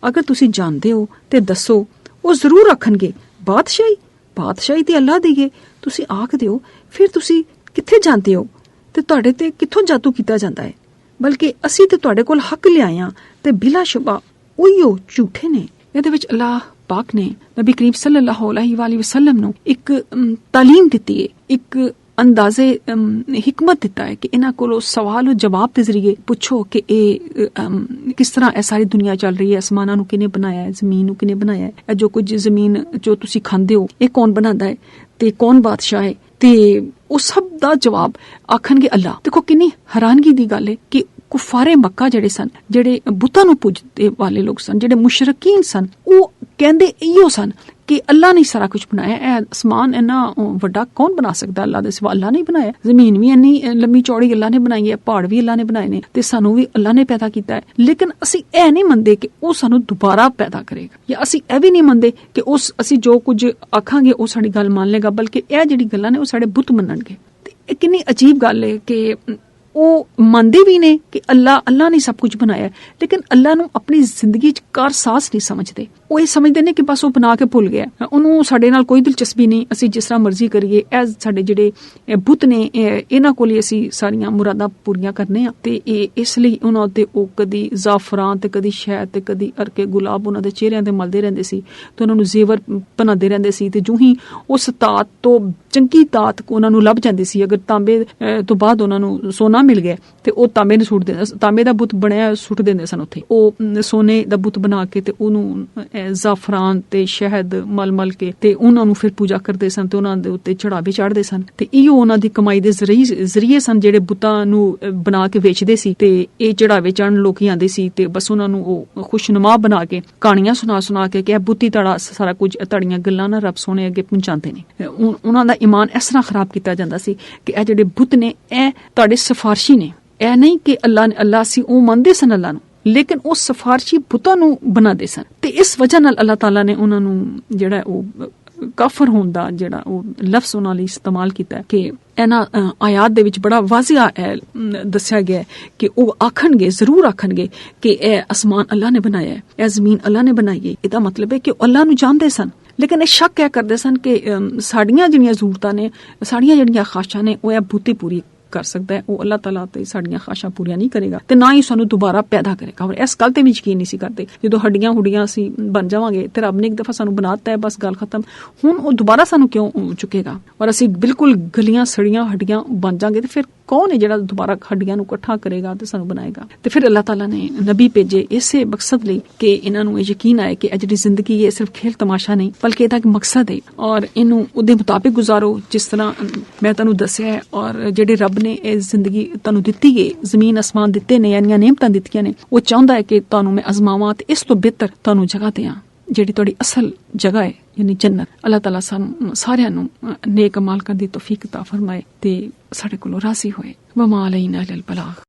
ਅਗਰ ਤੁਸੀਂ ਜਾਣਦੇ ਹੋ ਤੇ ਦੱਸੋ। ਉਹ ਜ਼ਰੂਰ ਆਖਣਗੇ ਬਾਦਸ਼ਾਹੀ ਤੇ ਅੱਲਾ ਦੀ ਹੈ। ਤੁਸੀਂ ਆਖਦੇ ਹੋ ਫਿਰ ਤੁਸੀਂ ਕਿੱਥੇ ਜਾਂਦੇ ਹੋ ਤੇ ਤੁਹਾਡੇ ਤੇ ਕਿੱਥੋਂ ਜਾਦੂ ਕੀਤਾ ਜਾਂਦਾ ਹੈ? ਬਲਕਿ ਅਸੀਂ ਤੇ ਤੁਹਾਡੇ ਕੋਲ ਹੱਕ ਲਿਆਇਆ ਤੇ ਬਿਲਾ ਸ਼ੁਬਾ ਉਹੀਓ ਝੂਠੇ ਨੇ। ਇਹਦੇ ਵਿੱਚ ਅੱਲਾਹ ਪਾਕ ਨੇ ਨਬੀ ਕਰੀਮ ਸੱਲੱਲਾਹੁ ਅਲੈਹਿ ਵਸੱਲਮ ਨੂੰ ਇੱਕ ਤਾਲੀਮ ਦਿੱਤੀ ਹੈ, ਇੱਕ ਅੰਦਾਜ਼ੇ हिकमत दिता है कि इन्हां कोलों सवाल और जवाब के जरिए पुछो कि किस तरह यह सारी दुनिया चल रही है, आसमानां नूं किने बनाया है, जमीन नूं किने बनाया है, जो कुछ जमीन जो तुसी खांदे हो ये कौन बनांदा है ते कौन बादशाह है। ते उस सब दा जवाब आखणगे अल्लाह। देखो किन्नी हैरानगी दी गल है कि कुफारे मक्का ਜਿਹੜੇ ਸਨ, ਜਿਹੜੇ ਬੁੱਤਾਂ ਨੂੰ ਪੂਜਦੇ ਵਾਲੇ ਲੋਕ ਸਨ, ਜਿਹੜੇ ਮੁਸ਼ਰਕੀਨ ਸਨ, ਉਹ ਕਹਿੰਦੇ ਇਹੋ ਸਨ ਕਿ ਅੱਲਾ ਨੇ ਸਾਰਾ ਕੁਝ ਬਣਾਇਆ। ਇਹ ਅਸਮਾਨ ਇੰਨਾ ਵੱਡਾ ਕੌਣ ਬਣਾ ਸਕਦਾ ਅੱਲਾ ਦੇ ਸਿਵਾ? ਅੱਲਾ ਨੇ ਬਣਾਇਆ। ਜ਼ਮੀਨ ਵੀ ਇੰਨੀ ਲੰਮੀ ਚੌੜੀ ਅੱਲਾ ਨੇ ਬਣਾਈ ਹੈ, ਪਹਾੜ ਵੀ ਅੱਲਾ ਨੇ ਬਣਾਏ ਨੇ, ਤੇ ਸਾਨੂੰ ਵੀ ਅੱਲਾ ਨੇ ਪੈਦਾ ਕੀਤਾ ਹੈ। ਲੇਕਿਨ ਅਸੀਂ ਇਹ ਨਹੀਂ ਮੰਨਦੇ ਕਿ ਉਹ ਸਾਨੂੰ ਦੁਬਾਰਾ ਪੈਦਾ ਕਰੇਗਾ, ਜਾਂ ਅਸੀਂ ਇਹ ਵੀ ਨਹੀਂ ਮੰਨਦੇ ਕਿ ਅਸੀਂ ਜੋ ਕੁਝ ਆਖਾਂਗੇ ਉਹ ਸਾਡੀ ਗੱਲ ਮੰਨ ਲੇਗਾ, ਬਲਕਿ ਇਹ ਜਿਹੜੀ ਗੱਲਾਂ ਨੇ ਉਹ ਸਾਡੇ ਬੁੱਤ ਮੰਨਣਗੇ। ਤੇ ਇਹ ਕਿੰਨੀ ਅਜੀਬ ਗੱਲ ਹੈ ਕਿ ਉਹ ਮੰਨਦੇ ਵੀ ਨੇ ਕਿ ਅੱਲਾ ਨੇ ਸਭ ਕੁਝ ਬਣਾਇਆ, ਲੇਕਿਨ ਅੱਲਾ ਨੂੰ ਆਪਣੀ ਜ਼ਿੰਦਗੀ 'ਚ ਕਾਰਸਾਜ਼ ਨਹੀਂ ਸਮਝਦੇ। ਉਹ ਇਹ ਸਮਝਦੇ ਨੇ ਕਿ ਬਸ ਉਹ ਬਣਾ ਕੇ ਭੁੱਲ ਗਿਆ, ਉਹਨੂੰ ਸਾਡੇ ਨਾਲ ਕੋਈ ਦਿਲਚਸਪੀ ਨਹੀਂ, ਅਸੀਂ ਜਿਸ ਤਰ੍ਹਾਂ ਮਰਜ਼ੀ ਕਰੀਏ। ਇਹ ਸਾਡੇ ਜਿਹੜੇ ਬੁੱਤ ਨੇ ਇਹਨਾਂ ਕੋਲ ਹੀ ਅਸੀਂ ਸਾਰੀਆਂ ਮੁਰਾਦਾਂ ਪੂਰੀਆਂ ਕਰਨੇ ਆ, ਤੇ ਇਹ ਇਸ ਲਈ ਉਹਨਾਂ ਉੱਤੇ ਉਹ ਕਦੀ ਜ਼ਾਫਰਾਨ ਤੇ ਕਦੀ ਸ਼ਹਿਦ ਤੇ ਕਦੀ ਅਰਕੇ ਗੁਲਾਬ ਉਹਨਾਂ ਦੇ ਚਿਹਰਿਆਂ ਤੇ ਮਲਦੇ ਰਹਿੰਦੇ ਸੀ, ਤੇ ਉਹਨਾਂ ਨੂੰ ਜ਼ੇਵਰ ਬਣਾਉਂਦੇ ਰਹਿੰਦੇ ਸੀ। ਤੇ ਜੂ ਹੀ ਉਸ ਧਾਤ ਤੋਂ ਚੰਗੀ ਧਾਤ ਉਹਨਾਂ ਨੂੰ ਲੱਭ ਜਾਂਦੀ ਸੀ, ਅਗਰ ਤਾਂਬੇ ਤੋਂ ਬਾਅਦ ਉਹਨਾਂ ਨੂੰ ਸੋਨਾ ਮਿਲ ਗਿਆ ਤੇ ਉਹ ਤਾਂਬੇ ਨੂੰ ਸੁੱਟ ਦਿੰਦੇ, ਤਾਂਬੇ ਦਾ ਬੁੱਤ ਬਣਿਆ ਸੁੱਟ ਦਿੰਦੇ ਸਨ ਉੱਥੇ। ਉਹ ਸੋਨੇ ਦਾ ਬੁੱਤ ਬਣਾ ਕੇ ਤੇ ਉਹਨੂੰ ਜ਼ਾਫਰਾਨ ਤੇ ਸ਼ਹਿਦ ਮਲ ਕੇ ਤੇ ਉਹਨਾਂ ਨੂੰ ਫਿਰ ਪੂਜਾ ਕਰਦੇ ਸਨ, ਤੇ ਉਹਨਾਂ ਦੇ ਉੱਤੇ ਚੜਾਵੇ ਚੜ੍ਹਦੇ ਸਨ। ਤੇ ਇਹੋ ਉਹਨਾਂ ਦੀ ਕਮਾਈ ਦੇ ਜ਼ਰੀਏ ਸਨ, ਜਿਹੜੇ ਬੁੱਤਾਂ ਨੂੰ ਬਣਾ ਕੇ ਵੇਚਦੇ ਸੀ। ਤੇ ਇਹ ਚੜਾਵੇ ਚੜ੍ਹਨ ਲੋਕੀ ਆਉਂਦੇ ਸੀ ਤੇ ਬਸ ਉਹਨਾਂ ਨੂੰ ਉਹ ਖੁਸ਼ਨੁਮਾ ਬਣਾ ਕੇ ਕਹਾਣੀਆਂ ਸੁਣਾ ਕੇ ਕਿ ਇਹ ਬੁੱਤੀ ਤੜਾ ਸਾਰਾ ਕੁਝ ਤੁਹਾਡੀਆਂ ਗੱਲਾਂ ਨਾ ਰੱਬ ਸੋਹਣੇ ਅੱਗੇ ਪਹੁੰਚਾਉਂਦੇ ਨੇ। ਉਹਨਾਂ ਦਾ ਈਮਾਨ ਇਸ ਤਰ੍ਹਾਂ ਖਰਾਬ ਕੀਤਾ ਜਾਂਦਾ ਸੀ ਕਿ ਇਹ ਜਿਹੜੇ ਬੁੱਤ ਨੇ ਇਹ ਤੁਹਾਡੇ ਸਿਫਾਰਸ਼ੀ ਨੇ। ਇਹ ਨਹੀਂ ਕਿ ਅੱਲਾ ਸੀ, ਉਹ ਮੰਨਦੇ ਸਨ ਅੱਲਾ ਨੂੰ, ਲੇਕਿਨ ਉਹ ਸਿਫਾਰਸ਼ੀ ਬੁੱਤਾਂ ਨੂੰ ਬਣਾਉਂਦੇ ਸਨ। ਤੇ ਇਸ ਵਜ੍ਹਾ ਨਾਲ ਅੱਲਾਹ ਤਾਲਾ ਨੇ ਉਹਨਾਂ ਨੂੰ ਜਿਹੜਾ ਉਹ ਕਾਫਰ ਹੋਣ ਦਾ ਜਿਹੜਾ ਉਹ ਲਫ਼ਜ਼ ਉਹਨਾਂ ਲਈ ਇਸਤੇਮਾਲ ਕੀਤਾ ਕਿ ਇਹਨਾਂ ਆਇਤ ਦੇ ਵਿੱਚ ਬੜਾ ਵਾਜ਼ਿਆ ਦੱਸਿਆ ਗਿਆ ਕਿ ਉਹ ਆਖਣਗੇ, ਜ਼ਰੂਰ ਆਖਣਗੇ ਕਿ ਇਹ ਅਸਮਾਨ ਅੱਲਾ ਨੇ ਬਣਾਇਆ ਹੈ, ਇਹ ਜ਼ਮੀਨ ਅੱਲਾ ਨੇ ਬਣਾਈ ਹੈ। ਇਹਦਾ ਮਤਲਬ ਹੈ ਕਿ ਉਹ ਅੱਲਾ ਨੂੰ ਜਾਣਦੇ ਸਨ, ਲੇਕਿਨ ਇਹ ਸ਼ੱਕ ਇਹ ਕਰਦੇ ਸਨ ਕਿ ਸਾਡੀਆਂ ਜਿਹੜੀਆਂ ਜ਼ਰੂਰਤਾਂ ਨੇ, ਸਾਡੀਆਂ ਜਿਹੜੀਆਂ ਖਾਸ਼ਾਂ ਨੇ, ਉਹ ਇਹ ਬੁੱਤ ਪੂਰੀ ਕਰ ਸਕਦਾ ਹੈ। ਉਹ ਅੱਲਾਹ ਤਾਲਾ ਤੇ ਸਾਡੀਆਂ ਖਾਸ਼ਾਂ ਪੂਰੀਆਂ ਨਹੀਂ ਕਰੇਗਾ ਤੇ ਨਾ ਹੀ ਸਾਨੂੰ ਦੁਬਾਰਾ ਪੈਦਾ ਕਰੇਗਾ। ਔਰ ਇਸ ਗੱਲ ਤੇ ਵੀ ਯਕੀਨ ਨਹੀਂ ਸੀ ਕਰਦੇ। ਜਦੋਂ ਹੱਡੀਆਂ ਹੁੱਡੀਆਂ ਅਸੀਂ ਬਣ ਜਾਵਾਂਗੇ ਤੇ ਰੱਬ ਨੇ ਇੱਕ ਦਫਾ ਸਾਨੂੰ ਬਣਾਤਾ ਹੈ, ਬਸ ਗੱਲ ਖਤਮ। ਹੁਣ ਉਹ ਦੁਬਾਰਾ ਸਾਨੂੰ ਕਿਉਂ ਚੁੱਕੇਗਾ? ਔਰ ਅਸੀਂ ਬਿਲਕੁਲ ਗਲੀਆਂ ਸੜੀਆਂ ਹੱਡੀਆਂ ਬਣ ਜਾਵਾਂਗੇ ਤੇ ਫਿਰ ਕੌਣ ਹੈ ਜਿਹੜਾ ਦੁਬਾਰਾ ਹੱਡੀਆਂ ਨੂੰ ਇਕੱਠਾ ਕਰੇਗਾ ਤੇ ਸਾਨੂੰ ਬਣਾਏਗਾ? ਤੇ ਫਿਰ ਅੱਲਾਹ ਤਾਲਾ ਨੇ ਨਬੀ ਭੇਜੇ ਇਸੇ ਮਕਸਦ ਲਈ ਕਿ ਇਹਨਾਂ ਨੂੰ ਇਹ ਯਕੀਨ ਆਏ ਕਿ ਇਹ ਜਿਹੜੀ ਜ਼ਿੰਦਗੀ ਹੈ ਸਿਰਫ ਖੇਲ ਤਮਾਸ਼ਾ ਨਹੀਂ, ਬਲਕਿ ਇਹਦਾ ਇੱਕ ਮਕਸਦ ਹੈ ਔਰ ਇਹਨੂੰ ਉਹਦੇ ਮੁਤਾਬਿਕ ਗੁਜ਼ਾਰੋ ਜਿਸ ਤਰ੍ਹਾਂ ਮੈਂ ਤੁਹਾਨੂੰ ਦੱਸਿਆ ਹੈ। ਔਰ ਜਿਹੜੇ ਰੱਬ ਨੇ ਇਹ ਜ਼ਿੰਦਗੀ ਤੁਹਾਨੂੰ ਦਿੱਤੀ ਹੈ, ਜ਼ਮੀਨ ਅਸਮਾਨ ਦਿੱਤੇ ਨੇ, ਯਾਨੀ ਨੇਮਤਾਂ ਦਿੱਤੀਆਂ ਨੇ, ਉਹ ਚਾਹੁੰਦਾ ਹੈ ਕਿ ਤੁਹਾਨੂੰ ਮੈਂ ਅਜ਼ਮਾਵਾਂ ਤੇ ਇਸ ਤੋਂ ਬਿਹਤਰ ਤੁਹਾਨੂੰ ਜਗ੍ਹਾ ਦਿਆਂ ਜਿਹੜੀ ਤੁਹਾਡੀ ਅਸਲ ਜਗ੍ਹਾ ਹੈ, ਯਾਨੀ ਜੰਨਤ। ਅੱਲਾਹ ਤਾਲਾ ਸਾਨੂੰ ਸਾਰਿਆਂ ਨੂੰ ਨੇਕ ਅਮਾਲ ਕਰਨ ਦੀ ਤੌਫੀਕ ਅਤਾ ਫਰਮਾਏ ਤੇ ਸਾਡੇ ਕੋਲੋਂ ਰਾਜ਼ੀ ਹੋਏ। ਵਮਾ ਅਲੈਨਾ ਇਲਲ ਬਲਾਗ।